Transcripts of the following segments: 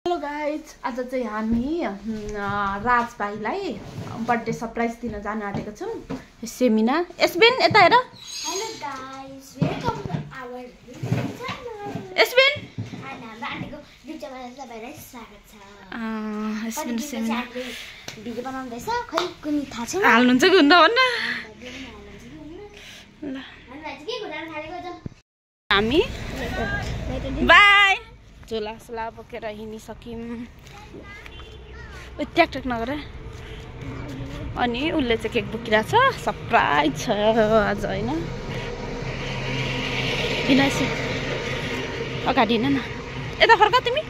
Hello guys, आज चाहिँ हामी राज भाइलाई बर्थडे सरप्राइज दिन जान आँटेको छौँ। सेमिना एसबिन यता हेर। Hello guys, welcome to our channel. एसबिन हाम्रो आन्टीको युट्युब च्यानलमा सबैलाई स्वागत छ। एसबिन सेमिना भिडियो बनाउँदैछ, खै कुनै थाहा छैन। हाल्नुहुन्छ कि हुन्न भन्न। ल के गुडाउन थालेको छ हामी बाई झोला सोला बोकेर हिँडिसक्यौँ। ट्याक नगर। अनि उसले चाहिँ केक बोकिरहेछ, सरप्राइज छ आज होइन। हिँडाइस अगाडि हिँड न, यता फर्क तिमी।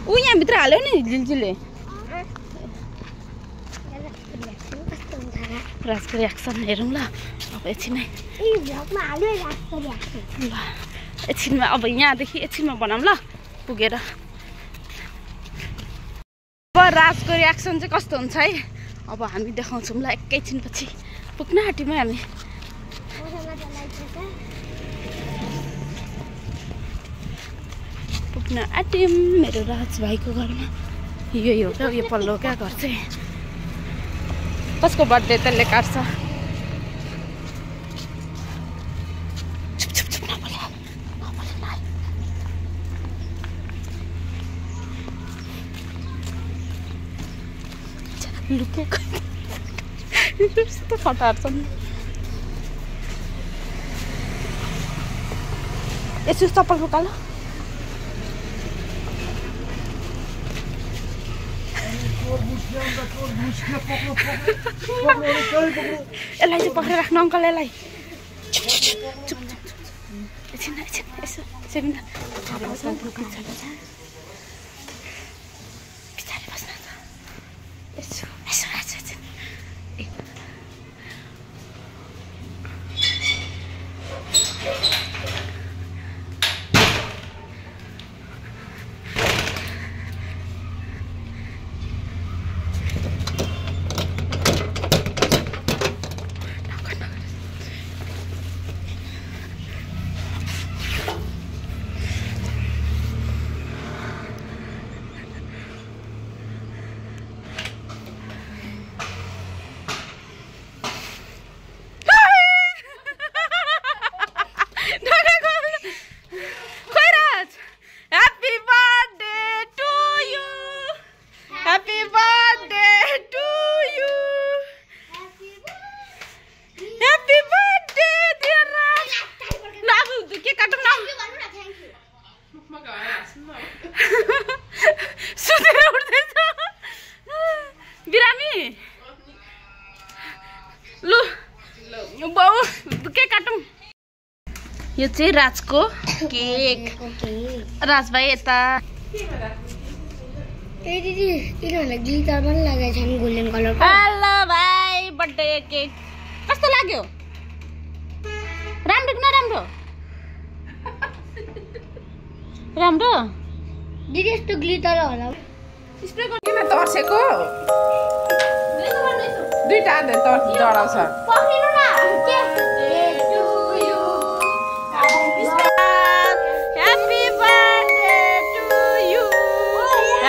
ऊ यहाँभित्र हाल्यो नि झिल्झिले। राजको रियाक्सन हेरौँ ल अब एकछिनै। ल एकछिनमा अब यहाँदेखि एकछिनमा बनाऊँ ल पुगेर। अब राजको रियाक्सन चाहिँ कस्तो हुन्छ है, अब हामी देखाउँछौँ ल एकैछिनपछि। पुग्न आँट्यौँ हामी। पुग्न आँट्यौँ मेरो राज भाइको घरमा। यही हो क्या, यो पल्लो क्या घर चाहिँ। कसको बर्थडे त्यसले काट्छ। लुकेको यस्तो फटाहरू छन्। यसो चप्पल फुकाल। यसलाई चाहिँ पक्रेर राख्नु अङ्कल, यसलाई। एकछिन एकछिन यसो सेमिना पछाडि बस्न यसो यसो एकछिन। यो चाहिँ राजको केक। राज भाइ यता। ग्लिटर पनि लगाएको छ नि, गोल्डन कलरको। हेलो भाइ, बर्थडे केक कस्तो लाग्यो? राम्रो कि नराम्रो? राम्रो दिदी, यस्तो ग्लिटर होला स्प्रे किन तर्सेको? दुईटा जडाउँछ। पक्रिनु न के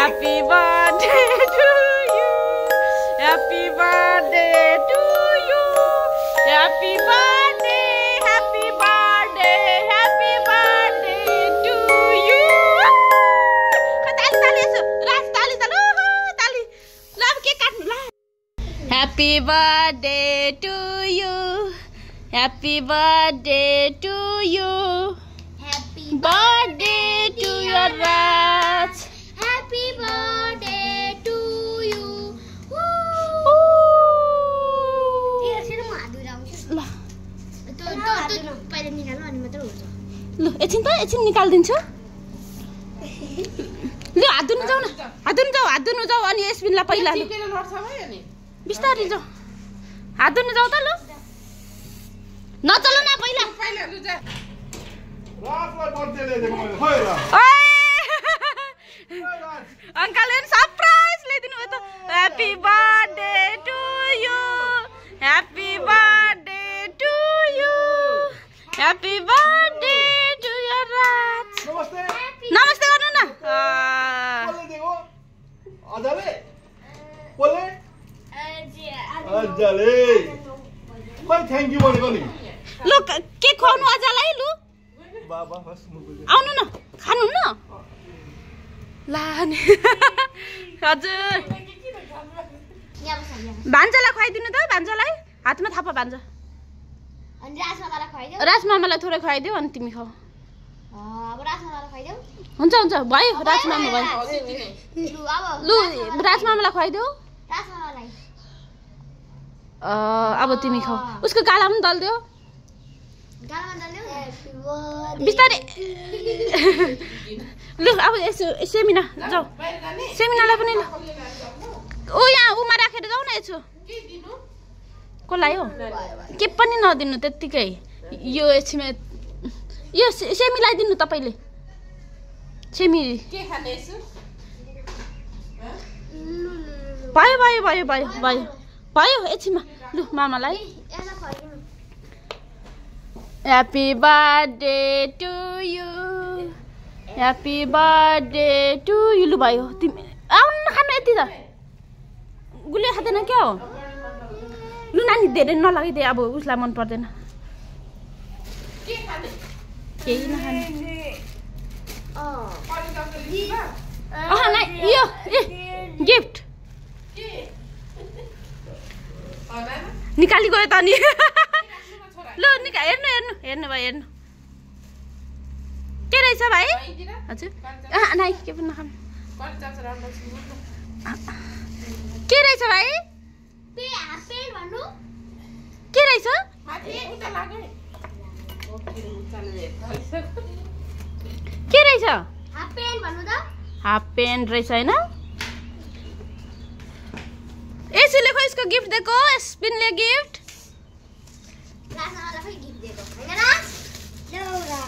Happy birthday to you. Happy birthday to you. Happy birthday, happy birthday, happy birthday to you. Tali tali eso. Ras tali tali. Tali. Lah ke kaat lah. Happy birthday to you. Happy birthday to you. Happy birthday to your Raj. Happy birthday to you. ल एकछिन निकालिदिन्छु। ल हात धुनु जाऊ न, हात धुनु जाऊ अनि एसबिनलाई पहिला बिस्तारै जाऊ, हात धुनु जाऊ त। ल नचल न पहिला। अङ्कलले सरप्राइज ल्याइदिनु भयो त। Happy birthday to you, happy birthday happy birthday to your Raj नमस्ते गर्नु न लु के खुवाउनु अजालाई लु आउनु न खानु न ला हजुर भान्जालाई खुवाइदिनु त भान्जालाई हातमा थापा भान्जा राजमामालाई थोरै खुवाइदेऊ अनि तिमी खाऊ हुन्छ हुन्छ भयो राजमामा भयो लु राजमामालाई खुवाइदेऊ अब तिमी खाऊ उसको गाला पनि दल्देऊ बिस्तारै लु अब यसो सेमिना जाऊ सेमिनालाई पनि ल ऊ यहाँ उमा राखेर जाऊ न यसो कसलाई हो के पनि नदिनु त्यत्तिकै यो एकछिन यो सेमीलाई दिनु तपाईँले सेमी भयो भयो भयो भयो भयो भयो एकछिनमा लु मामालाई happy birthday to you happy birthday to you लु भयो तिमी आउनु न खानु यति त गुलियो खाँदैन क्या हो लु नानी धेरै नलगाइदिए अब उसलाई मन पर्दैन केही नखाने यो गिफ्ट निकाली गयो त नि ल हेर्नु हेर्नु हेर्नु भाइ हेर्नु के रहेछ भाइ हजुर नाइ के पनि नखानु के रहेछ भाइ के रहेछ के रहेछ हाफ पेन्ट रहेछ होइन यसले खै यसको गिफ्ट दिएको स्पिनले गिफ्ट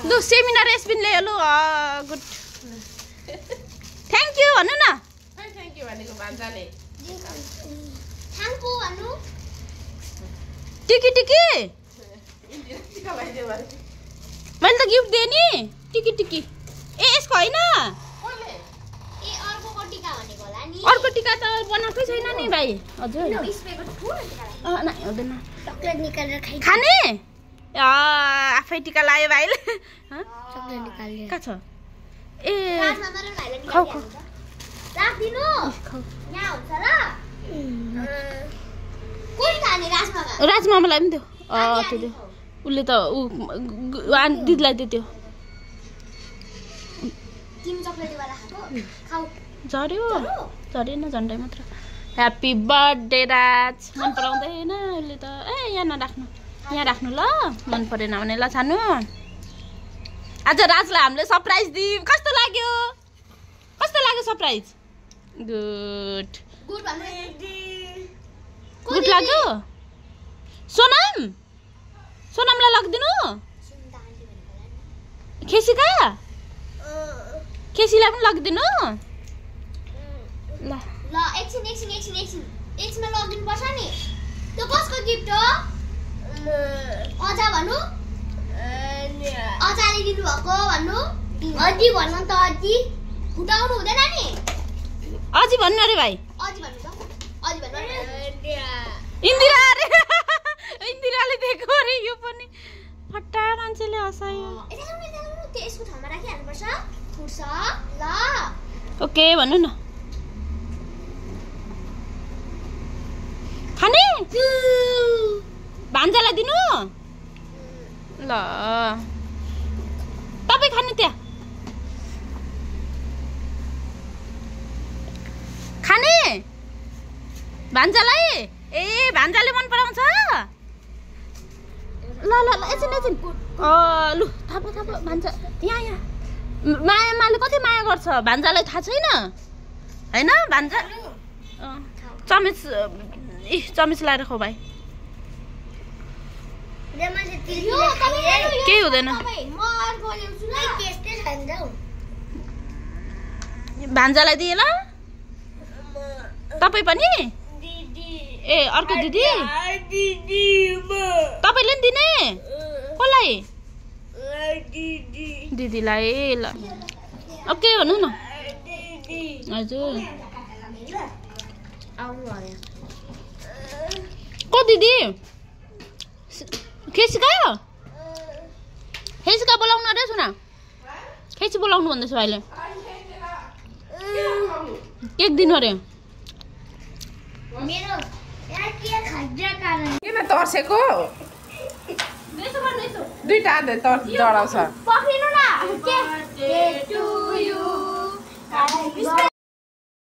लु सेमिनार स्पिनले लु गुड थ्याङ्क यू भन्नु न थ्याङ्क यू भनेको भान्जाले टिकी टिकी मैले त गिफ्ट दिएँ नि टिकी टिकी ए यसको होइन अर्को टिका त बनाएकै छैन नि भाइ हजुर हुँदैन खाने आफै टिका लायो भाइले कहाँ छ ए खाऊ खाऊ राजमामालाई पनि दियो त्यो दियो उसले त दिदीलाई दियो झऱ्यो झरेन झन्डै मात्र ह्याप्पी बर्थडे राज मन पराउँदैन उसले त ए यहाँ नराख्नु यहाँ राख्नु ल मन परेन भने ल छान्नु आज राजलाई हामीले सरप्राइज दियौँ कस्तो लाग्यो सरप्राइज गुड गुड लाग्यो सोनामलाई लगिदिनु खेसीलाई पनि लगिदिनु ल एकछिन लगिदिनु पर्छ नि त्यो कसको गिफ्ट हो अजा भन्नु अजाले दिनु भएको भन्नु अजी भन्नु त अजी फुटाउनु हुँदैन नि अजी भन्नु अरे भाइ अजी भन्नु त अजी भन्नु इन्दिरा अरे इन्दिराले दिएको अरे यो पनि फट्टा मान्छेले हँसायो त्यसको ठाउँमा राखिहाल्नुपर्छ फुट्छ ल ओके भन्नु न खाने भान्जालाई दिनु ल तपाईँ खानु त्यहाँ खाने भान्जालाई ए भान्जाले मन पराउँछ ल ल ल एकछिन लु थाप भान्जा यहाँ मायामाले कति माया गर्छ भान्जालाई थाहा छैन होइन भान्जा चमेच चमेच लाएर खाऊ भाइ केही हुँदैन भान्जालाई दिए ल तपाईँ पनि ए अर्को दिदी तपाईँले पनि दिने कसलाई दिदीलाई ल ओके भन्नु न हजुर को दिदी खेसिकायो खेसिका बोलाउनु अरे सुना खेसी बोलाउनु भन्दैछु अहिले केक दिनु अरे किन तर्सेको दुईटा डराउँछ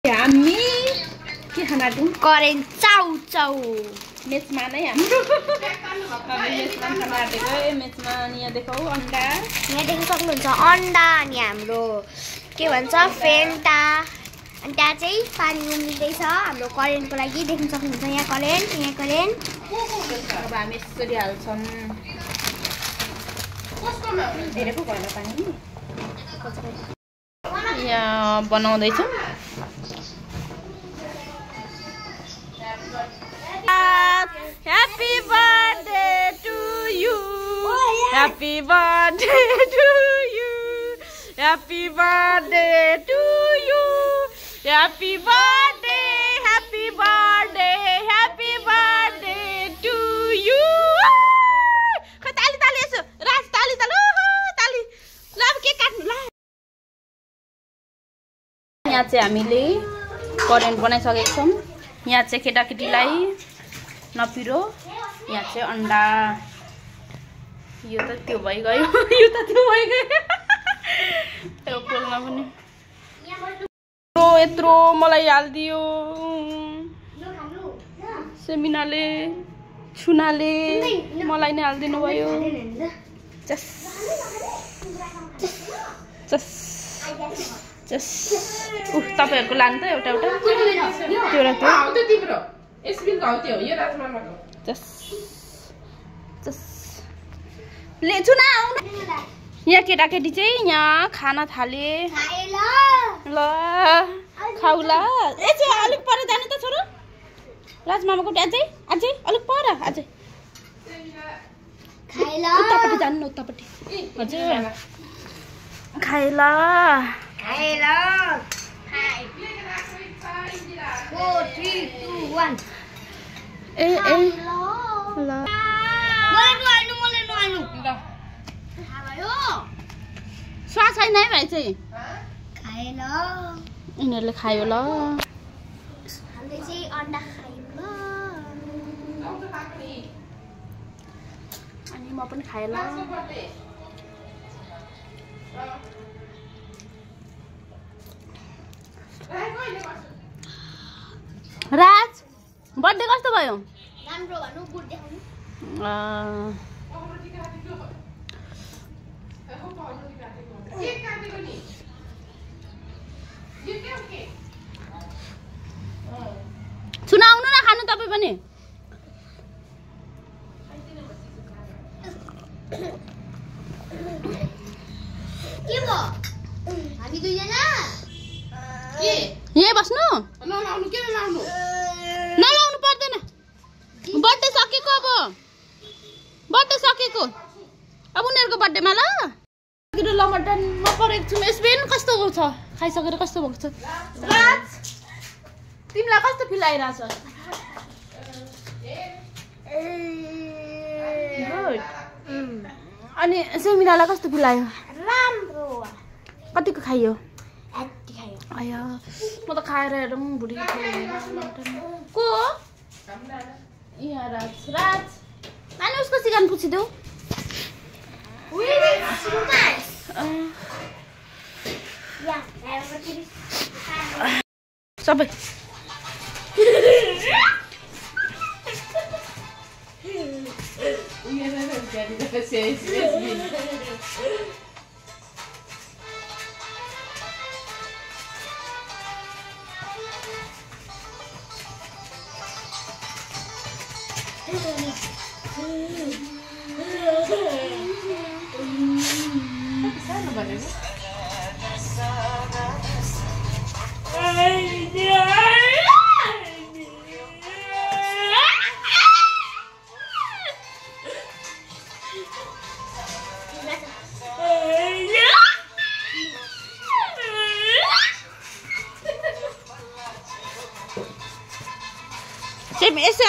हामी के खाना दिउँ करेन्ट चाउ चाउ मेचमा नै हाम्रो मेचमा खाना आँटेको मेचमा यहाँ देखाऊ अन्डा यहाँ देख्न सक्नुहुन्छ अन्डा अनि हाम्रो के भन्छ फेन्टा अनि त्यहाँ चाहिँ पानी उम्लिँदैछ हाम्रो करेन्टको लागि देख्न सक्नुहुन्छ यहाँ करेन्ट अब हामी यसरी हाल्छौँ धेरै पो भएन पानी यहाँ बनाउँदैछौँ Happy birthday to you. Happy birthday to you. Happy birthday to you. Happy birthday, happy birthday, happy birthday to you. खै ताली ताली यसो राज ताली ताली ताली ल अब के काट्नु ल यहाँ चाहिँ हामीले करेन्ट बनाइसकेको छौँ यहाँ चाहिँ केटाकेटीलाई नपिरो यहाँ चाहिँ अन्डा यो त त्यो भइगयो यो त त्यो भइगयो त्यो पोल्न पनि यत्रो मलाई हालिदियो सेमिनाले छुनाले मलाई नै हालिदिनु भयो जस जस जस तपाईँहरूको लानु त एउटा एउटा त्यो र त्यो जस जस ले छुना आउनु यहाँ केटाकेटी चाहिँ यहाँ खाना थाले ल खाउ ल ए चाहिँ अलिक पर जानु त छोरो राजमामाको अझै अझै अलिक पर अझै उतापट्टि जानु न उतापट्टि हजुर खाइ ल ए ए ल स्वा छैन है भाइ चाहिँ यिनीहरूले खायो ल अनि म पनि खाएँ ल राज बर्थडे कस्तो भयो राम्रो भन्नु गुड देखाउनु छुना आउनु न खानु तपाईँ पनि के भयो हामी दुईजना यही बस्नु नलाउनु पर्दैन बर्थडे सकेको अब बर्थडे सकेको अब उनीहरूको बर्थडेमा ल लमटनमा परेको छु यसबिन कस्तो छ खाइसकेर कस्तो भएको छ राज तिमीलाई कस्तो फिल आइरहेछ अनि सेमिनालाई कस्तो फिल आयो राम्रो कतिको खाइयो यति खायो आया म त खाएर हेरौँ बुढी को यहाँ राज राज नानी उसको सिकान पुछिदेऊ सबै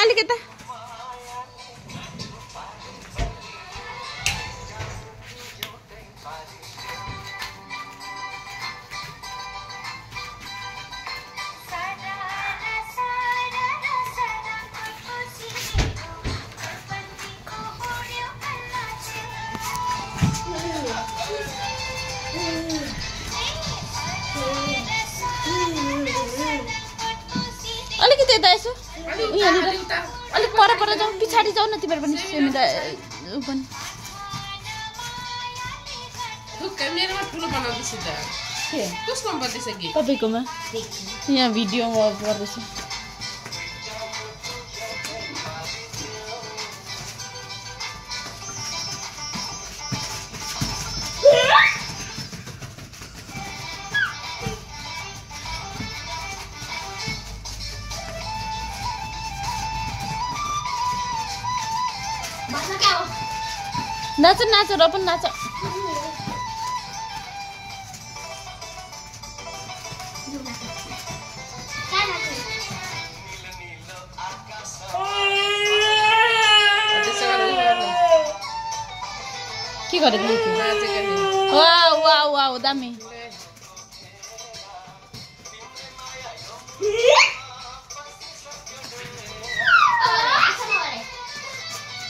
अलिक यता अलिकति यता यसो यहाँनिर अलिक पर जाऊ पछाडि जाऊ न तिमीहरू पनि तपाईँकोमा यहाँ भिडियो गर्दैछ नाच नाच र पनि नाच के गरेको वाउ वाउ वाउ दामी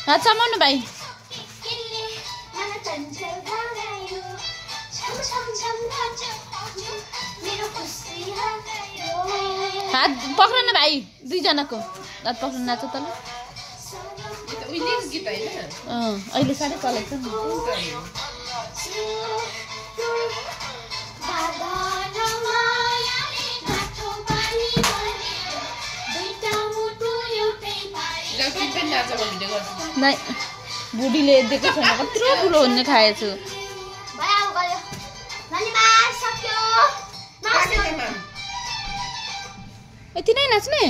हात समाउनु भाइ हात पक्र न भाइ दुईजनाको हात पक्र नाच त ल अहिले साह्रै चलेको छ नि नै बुढीले दिएको छैन कत्रो ठुलो हुने खाएछु यति नै नाच्ने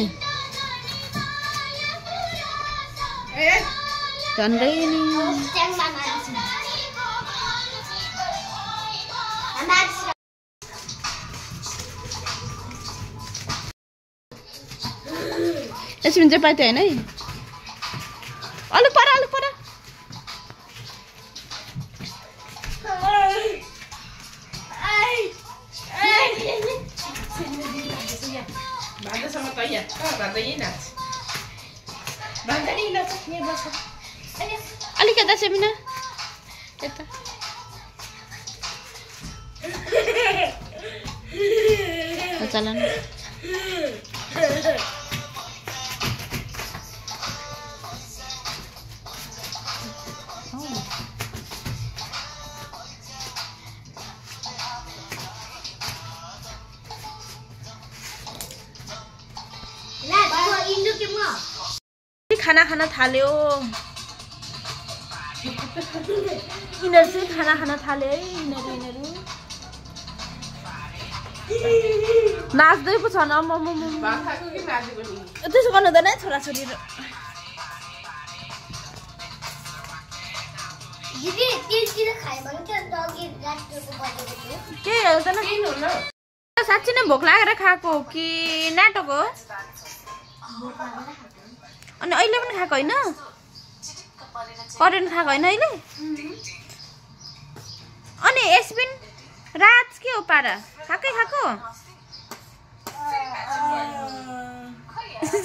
झन्डै नि यसमा चाहिँ पाइते होइन है अलिक पर अलिक यता सेमिना यता चला न खाना खाना थाल्यो यिनीहरू चाहिँ खाना खाना थाल्यो है यिनीहरू नाच्दै पो छ न त्यसो गर्नु हुँदैन है छोराछोरीहरू के हुँदैन साँच्ची नै भोक लागेर खाएको हो कि नाटक हो अनि अहिले पनि खाएको होइन करेन्ट खाएको होइन अहिले अनि एसबिन रात के हो पारा खाएको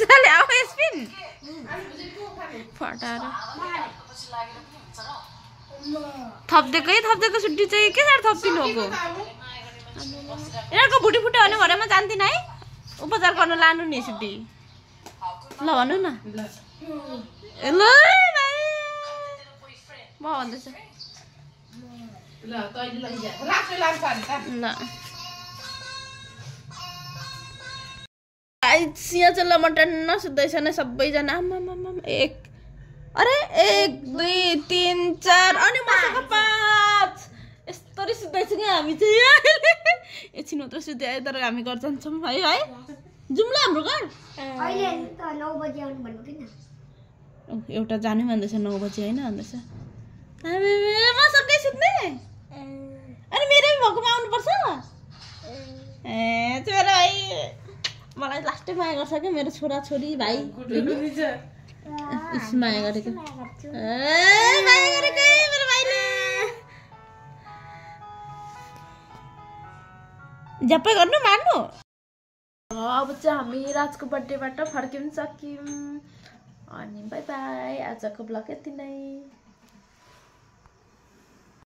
चले आऊ एसबिन फटाएर थप्दिएको छुट्टी चाहिँ के साह्रो थपिनु हो यिनीहरूको भुटी फुट्यो भने घरमा जान्दिनँ है उपचार गर्न लानु नि छुट्टी ल भन्नु न ल म भन्दैछ ल यहाँ चाहिँ लमटन नसुत्दैछ नै सबैजना एक 1 2 3 4 अनि मसँग 5 यस्तरी सुत्दैछ कि हामी चाहिँ एकछिन मात्र सुत्यो तर हामी घर जान्छौँ है जाउँ ल हाम्रो घर अहिले त 9 बजे आउनु भन्नु किन एउटा जानु भन्दैछ 9 बजे हैन भन्दैछ हामी म सँगै सुत्ने अनि मेरो भएकोमा आउनु पर्छ ए चोरा भाइ मलाई लास्टै माया गर्छ कि मेरो छोरा छोरी भाइ इस माया गरेको माया गरेको मेरो भाइले झ्याप्पै गर्नु मार्नु। अब चाहिँ हामी राजको बर्थडेबाट फर्किन सक्यौँ अनि बाई बाई। आजको ब्लग यति नै।